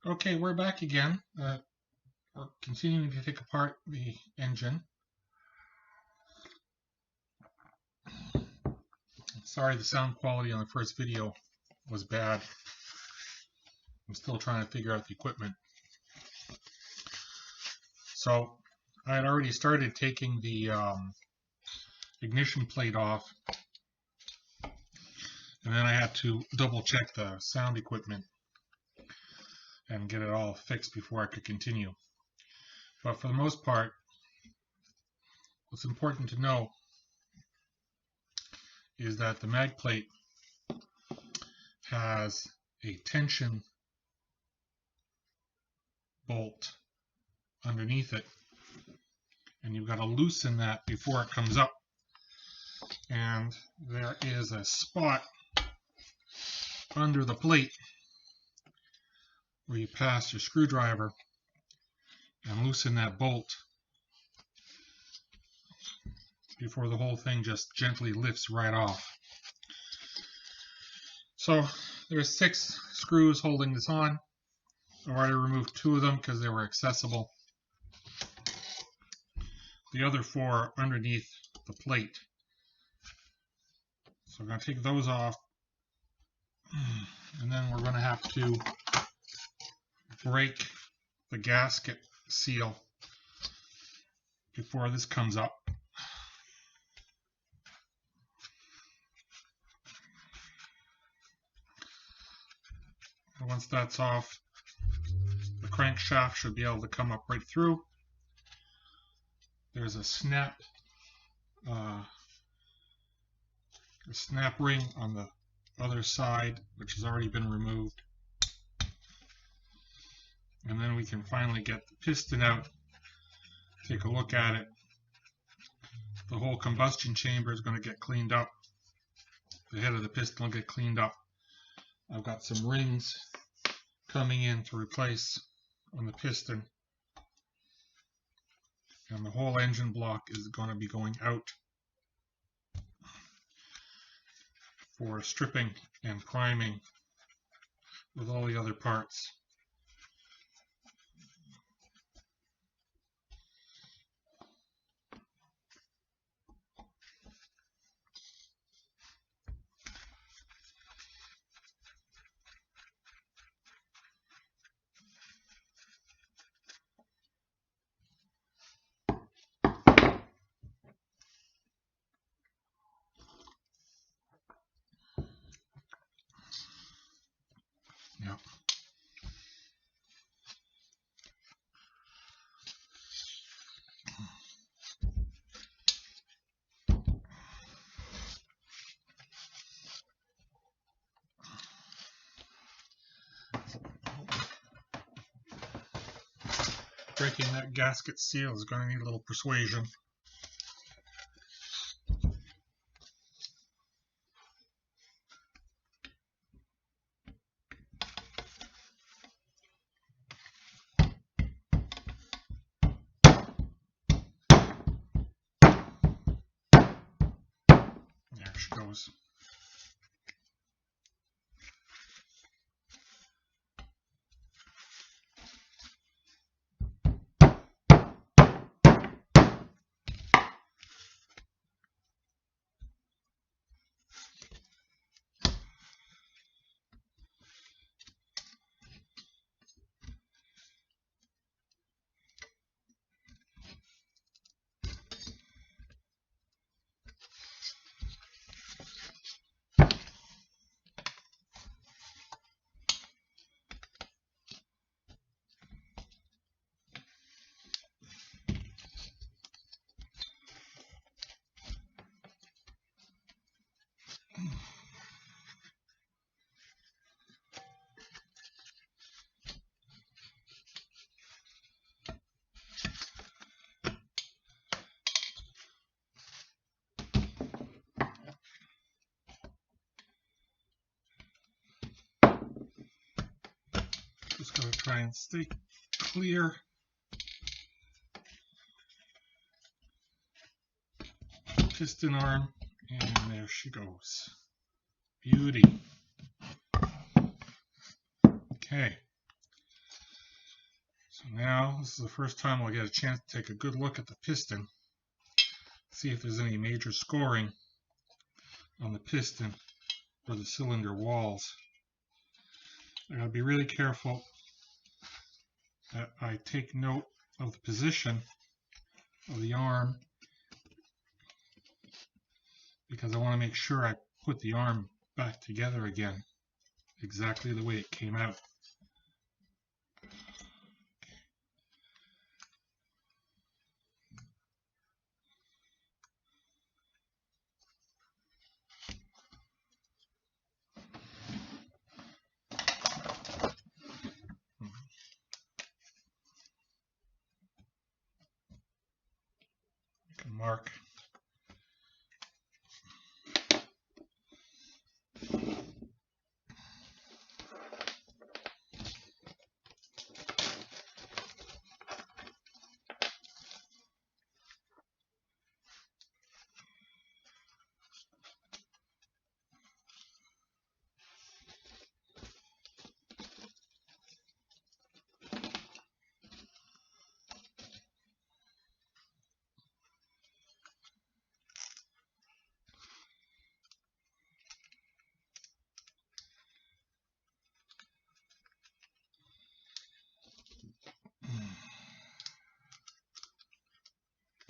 Okay, we're back again. We're continuing to take apart the engine. Sorry, the sound quality on the first video was bad. I'm still trying to figure out the equipment. So I had already started taking the ignition plate off, and then I had to double check the sound equipment and get it all fixed before I could continue. But for the most part, what's important to know is that the mag plate has a tension bolt underneath it, and you've got to loosen that before it comes up. And there is a spot under the plate where you pass your screwdriver and loosen that bolt before the whole thing just gently lifts right off. So there's 6 screws holding this on. I've already removed 2 of them because they were accessible. The other 4 are underneath the plate. So I'm going to take those off, and then we're going to have to break the gasket seal before this comes up. And once that's off, the crankshaft should be able to come up right through. There's a snap ring on the other side, which has already been removed. And then we can finally get the piston out, take a look at it. The whole combustion chamber is going to get cleaned up. The head of the piston will get cleaned up. I've got some rings coming in to replace on the piston. And the whole engine block is going to be going out for stripping and priming with all the other parts. Yeah. Breaking that gasket seal is going to need a little persuasion. There she goes. Just going to try and stay clear. Piston arm, and there she goes. Beauty. Okay. This is the first time I'll get a chance to take a good look at the piston, see if there's any major scoring on the piston or the cylinder walls. I gotta be really careful that I take note of the position of the arm, because I want to make sure I put the arm back together again exactly the way it came out. I can mark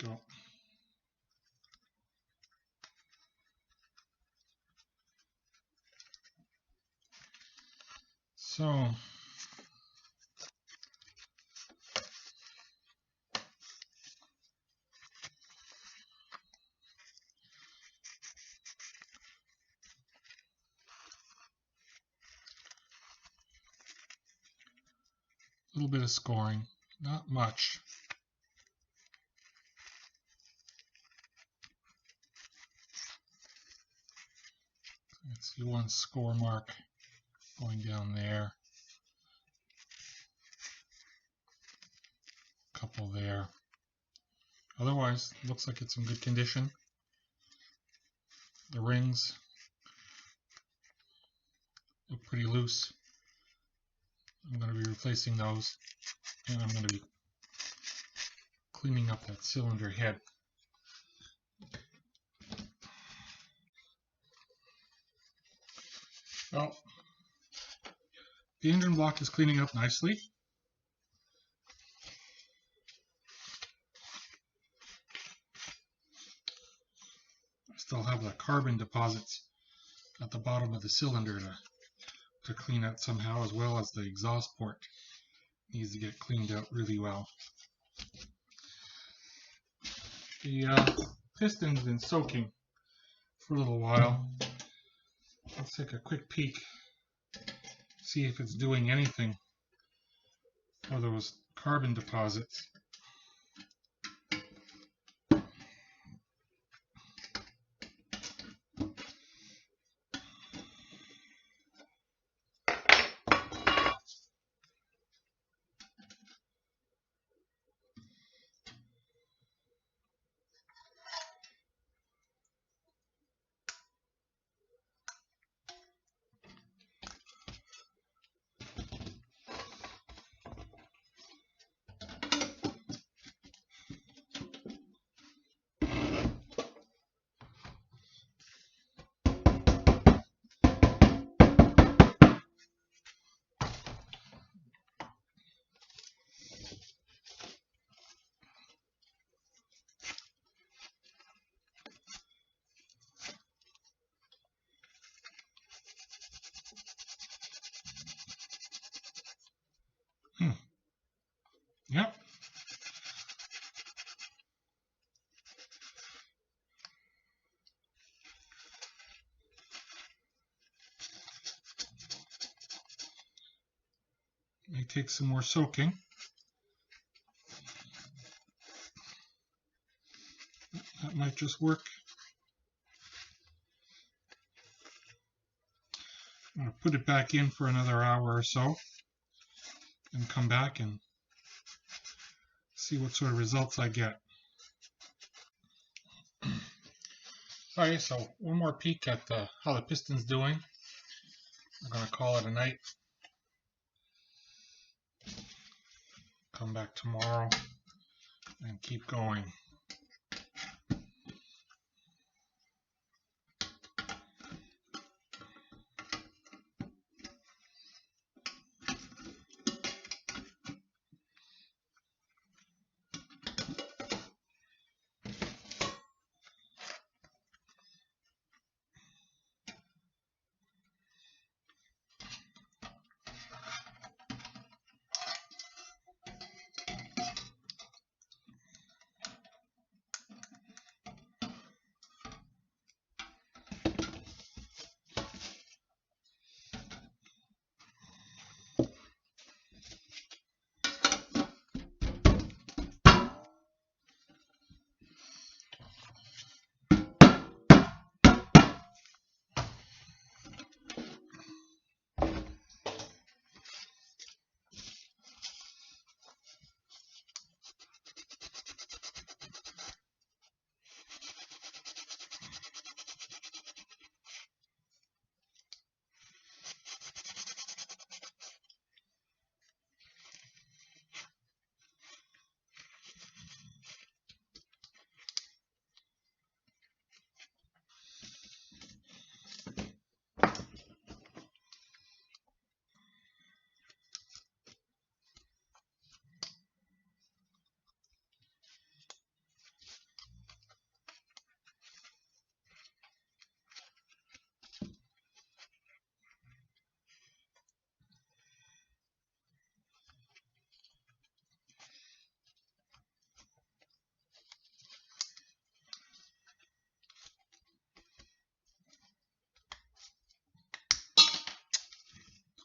go. So a little bit of scoring, not much. Let's see, one score mark going down there, a couple there. Otherwise, looks like it's in good condition. The rings look pretty loose. I'm going to be replacing those, and I'm going to be cleaning up that cylinder head. Well, the engine block is cleaning up nicely. I still have the carbon deposits at the bottom of the cylinder to clean out somehow, as well as the exhaust port needs to get cleaned out really well. The piston's been soaking for a little while. Let's take a quick peek, see if it's doing anything for those carbon deposits. Yep. May take some more soaking. That might just work. I'm going to put it back in for another hour or so and come back and see what sort of results I get. Alright, so one more peek at how the piston's doing. I'm going to call it a night. come back tomorrow and keep going.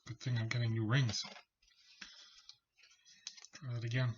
Good thing I'm getting new rings. Try that again.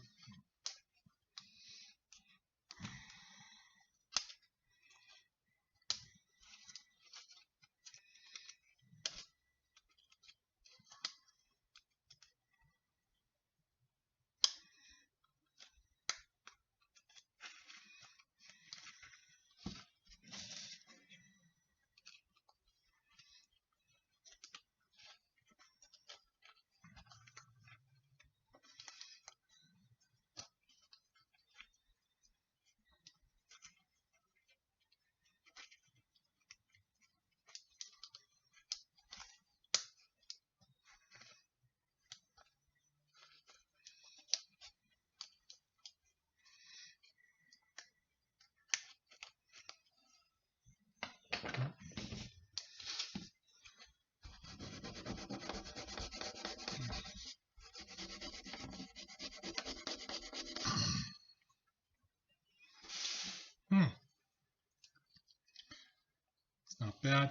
It's not bad.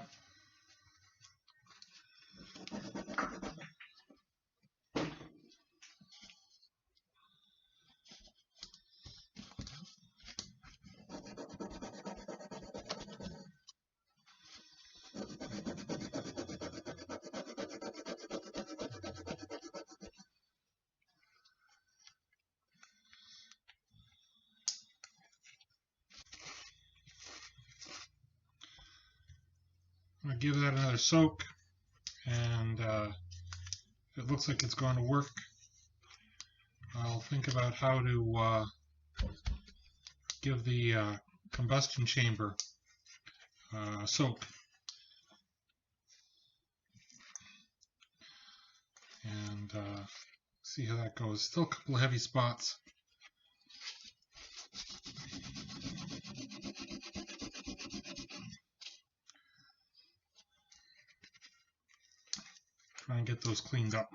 I'm going to give that another soak, and if it looks like it's going to work, I'll think about how to give the combustion chamber a soak. And see how that goes. Still a couple of heavy spots. Try and get those cleaned up.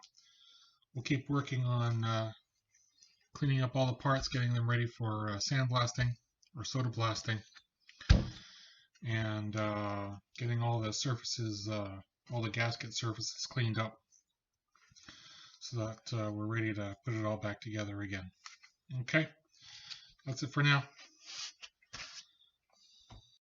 We'll keep working on cleaning up all the parts, getting them ready for sandblasting or soda blasting, and getting all the surfaces, all the gasket surfaces cleaned up, so that we're ready to put it all back together again. Okay, that's it for now.